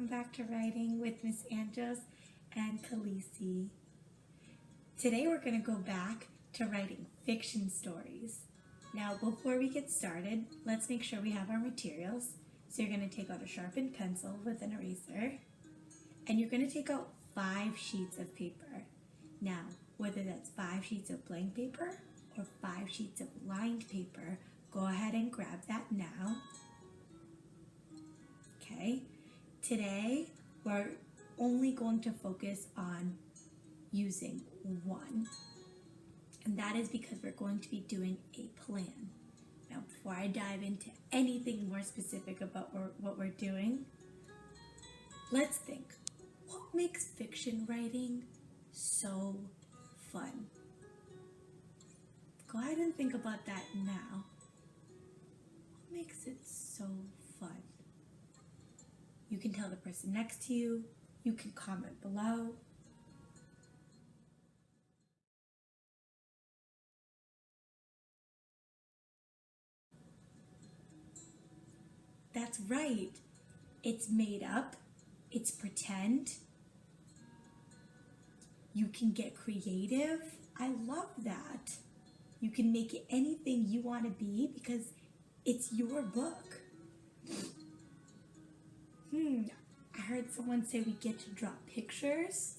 welcome back to Writing with Miss Andros and Khaleesi. Today we're going to go back to writing fiction stories. Now before we get started, let's make sure we have our materials. So you're going to take out a sharpened pencil with an eraser, and you're going to take out 5 sheets of paper. Now, whether that's 5 sheets of blank paper or 5 sheets of lined paper, go ahead and grab that now. Okay, today we're only going to focus on using one, and that is because we're going to be doing a plan. Now, before I dive into anything more specific about what we're doing, let's think, what makes fiction writing so fun? Go ahead and think about that now. What makes it so fun? You can tell the person next to you. You can comment below. That's right. It's made up. It's pretend. You can get creative. I love that. You can make it anything you want to be because it's your book. I heard someone say we get to draw pictures.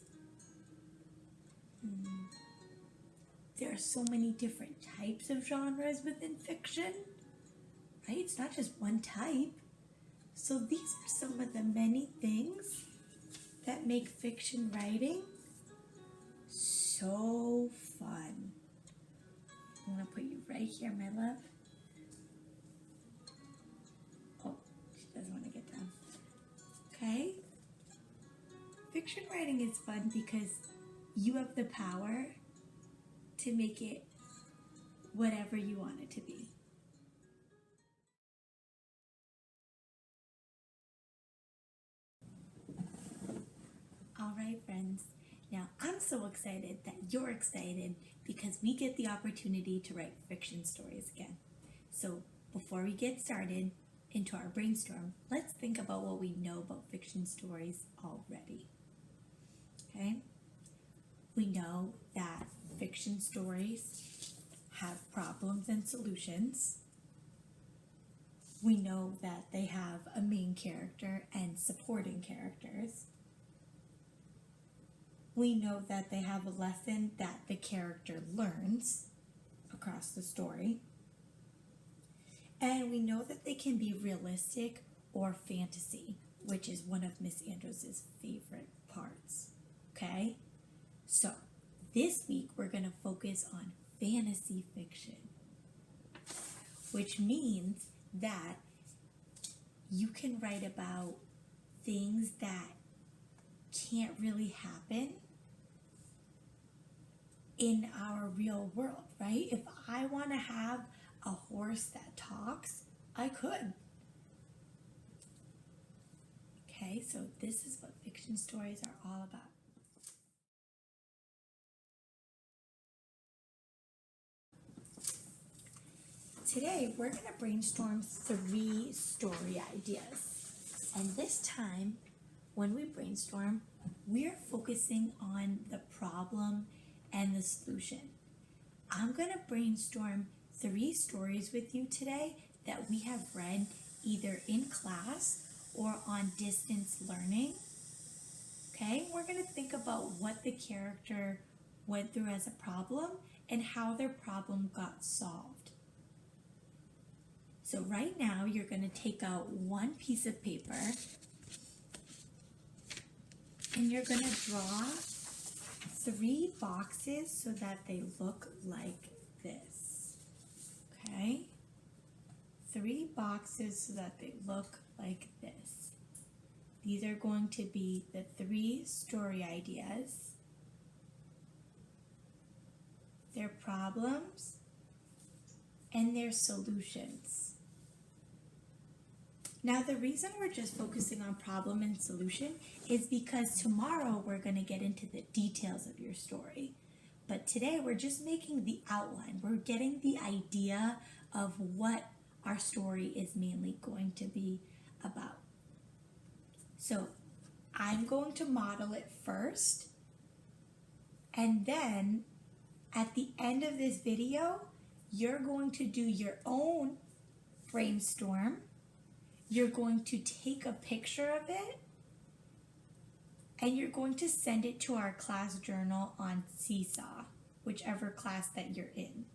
There are so many different types of genres within fiction, right? It's not just one type. So these are some of the many things that make fiction writing so fun. I'm gonna put you right here, my love. Oh, she doesn't want to get down. Okay? Fiction writing is fun because you have the power to make it whatever you want it to be. All right, friends. Now, I'm so excited that you're excited because we get the opportunity to write fiction stories again. So before we get started into our brainstorm, let's think about what we know about fiction stories already. Okay? We know that fiction stories have problems and solutions. We know that they have a main character and supporting characters. We know that they have a lesson that the character learns across the story. And we know that they can be realistic or fantasy, which is one of Miss Andros' favorite parts. Okay? So, this week we're going to focus on fantasy fiction, which means that you can write about things that can't really happen in our real world, right? If I want to have a horse that talks, I could. Okay, so this is what fiction stories are all about. Today, we're going to brainstorm 3 story ideas. And this time, when we brainstorm, we're focusing on the problem and the solution. I'm going to brainstorm 3 stories with you today that we have read either in class or on distance learning. Okay, we're going to think about what the character went through as a problem and how their problem got solved. So right now, you're going to take out one piece of paper and you're going to draw 3 boxes so that they look like this. Okay? 3 boxes so that they look like this. These are going to be the 3 story ideas, their problems, and their solutions. Now, the reason we're just focusing on problem and solution is because tomorrow we're going to get into the details of your story. But today we're just making the outline. We're getting the idea of what our story is mainly going to be about. So I'm going to model it first, and then at the end of this video, you're going to do your own brainstorm. You're going to take a picture of it, and you're going to send it to our class journal on Seesaw, whichever class that you're in.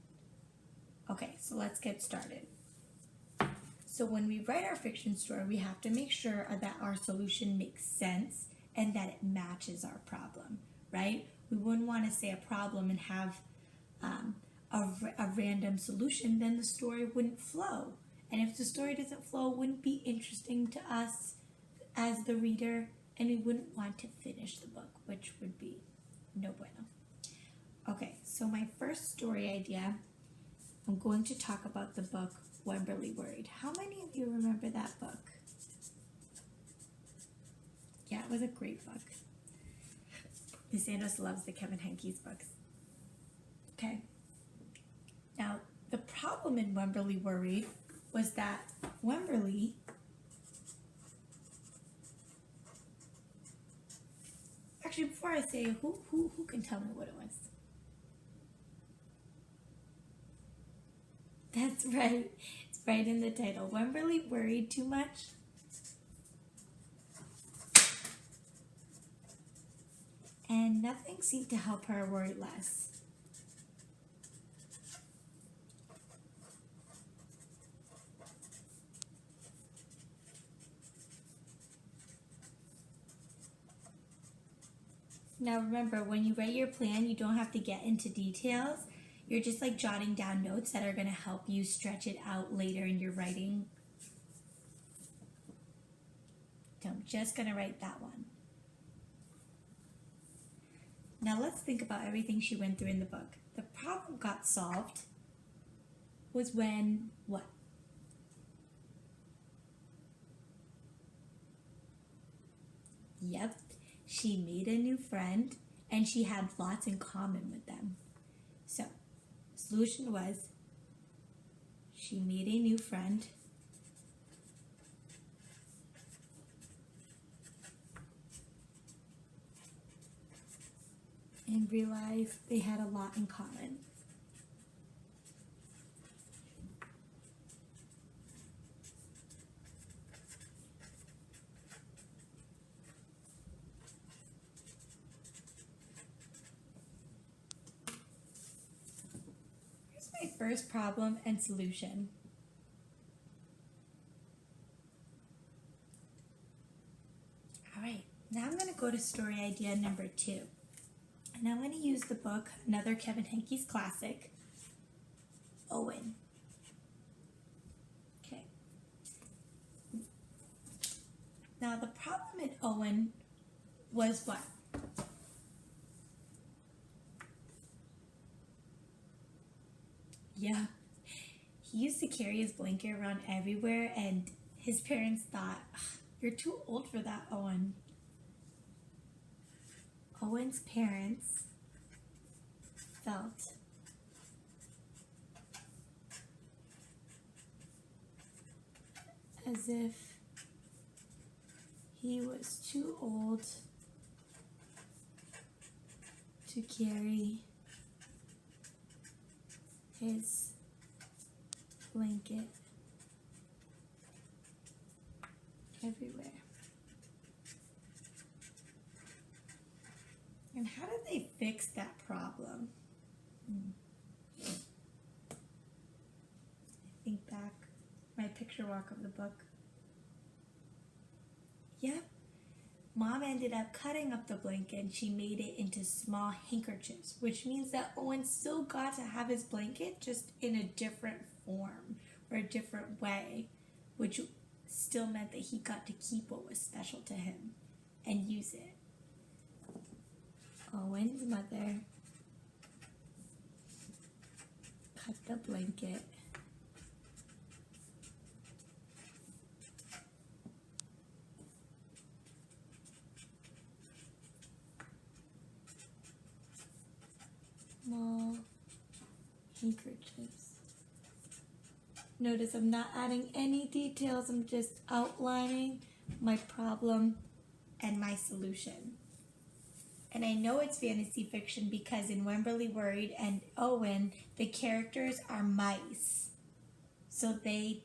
Okay, so let's get started. So when we write our fiction story, we have to make sure that our solution makes sense and that it matches our problem, right? We wouldn't want to say a problem and have a random solution, then the story wouldn't flow. And if the story doesn't flow, it wouldn't be interesting to us as the reader, and we wouldn't want to finish the book, which would be no bueno. Okay, so my first story idea, I'm going to talk about the book Wemberly Worried. How many of you remember that book? Yeah, it was a great book. Miss Andros loves the Kevin Henkes books. Okay. Now, the problem in Wemberly Worried was that Wemberly actually, before I say who can tell me what it was? That's right. It's right in the title. Wemberly worried too much. And nothing seemed to help her worry less. Now remember, when you write your plan, you don't have to get into details. You're just like jotting down notes that are going to help you stretch it out later in your writing. So I'm just going to write that one. Now let's think about everything she went through in the book. The problem got solved was when what? Yep, she made a new friend and she had lots in common with them. So, the solution was she made a new friend and realized they had a lot in common. Here's my first problem and solution. All right, now I'm going to go to story idea number 2. And I'm going to use the book, another Kevin Henkes classic, Owen. Okay. Now the problem in Owen was what? Yeah. He used to carry his blanket around everywhere, and his parents thought, "You're too old for that, Owen." Owen's parents felt as if he was too old to carry his blanket everywhere. And how did they fix that problem? I think back, my picture walk of the book. Yep. Mom ended up cutting up the blanket and she made it into small handkerchiefs, which means that Owen still got to have his blanket just in a different form or a different way, which still meant that he got to keep what was special to him and use it. Owen's mother cut the blanket small handkerchiefs. Notice I'm not adding any details, I'm just outlining my problem and my solution. And I know it's fantasy fiction because in Wemberly Worried and Owen, the characters are mice. So they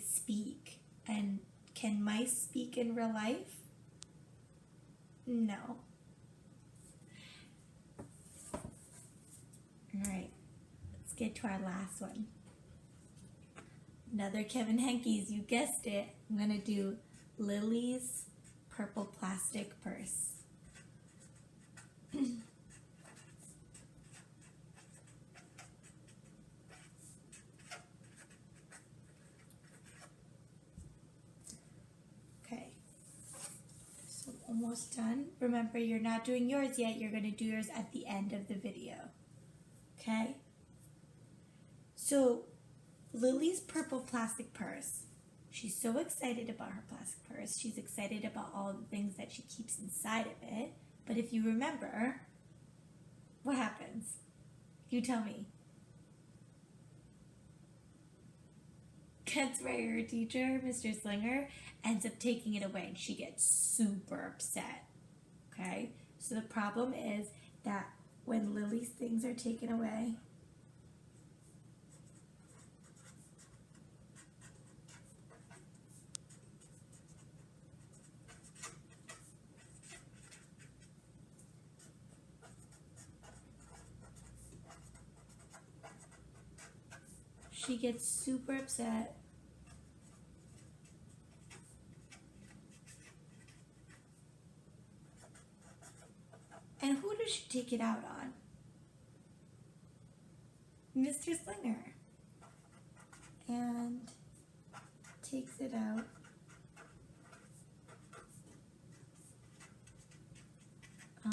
speak. And can mice speak in real life? No. Alright, let's get to our last one. Another Kevin Henkes, you guessed it. I'm going to do Lily's Purple Plastic Purse. Okay, so almost done. Remember, you're not doing yours yet. You're going to do yours at the end of the video. Okay? So, Lily's Purple Plastic Purse. She's so excited about her plastic purse. She's excited about all the things that she keeps inside of it. But if you remember, what happens? You tell me. That's right, her teacher, Mr. Slinger, ends up taking it away and she gets super upset. Okay? So the problem is that when Lily's things are taken away, she gets super upset. And who does she take it out on? Mr. Slinger. And takes it out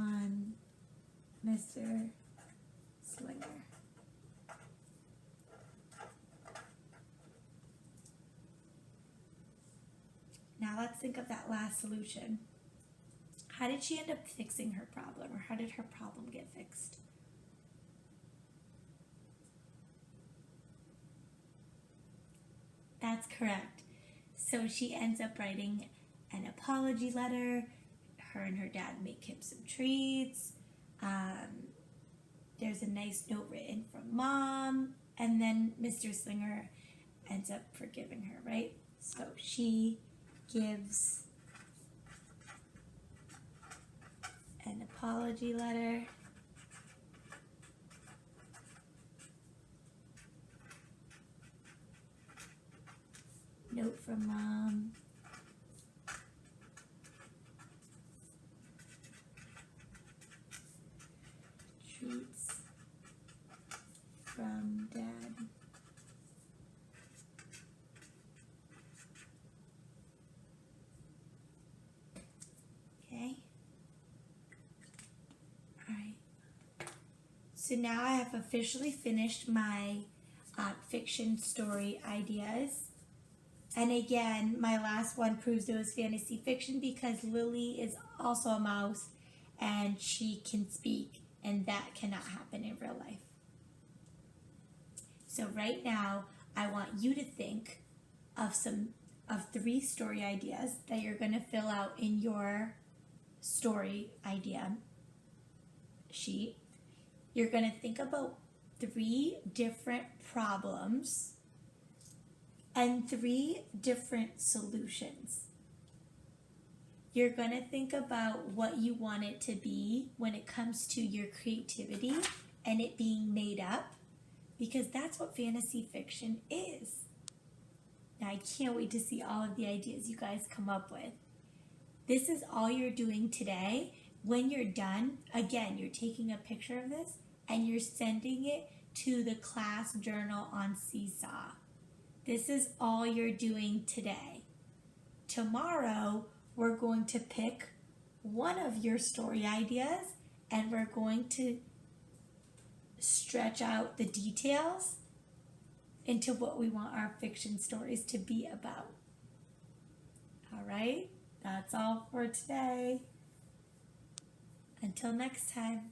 on Mr. Slinger. Now let's think of that last solution. How did she end up fixing her problem, or how did her problem get fixed? That's correct. So she ends up writing an apology letter. Her and her dad make him some treats. There's a nice note written from Mom, and then Mr. Slinger ends up forgiving her, right? So she gives an apology letter. Note from Mom. Treats from Dad. Okay. Alright. So now I have officially finished my fiction story ideas. And again, my last one proves it was fantasy fiction because Lily is also a mouse and she can speak, and that cannot happen in real life. So right now, I want you to think of 3 story ideas that you're going to fill out in your story idea sheet. You're going to think about 3 different problems and 3 different solutions. You're going to think about what you want it to be when it comes to your creativity and it being made up, because that's what fantasy fiction is. Now, I can't wait to see all of the ideas you guys come up with. This is all you're doing today. When you're done, again, you're taking a picture of this and you're sending it to the class journal on Seesaw. This is all you're doing today. Tomorrow, we're going to pick one of your story ideas and we're going to stretch out the details into what we want our fiction stories to be about. All right, that's all for today. Until next time.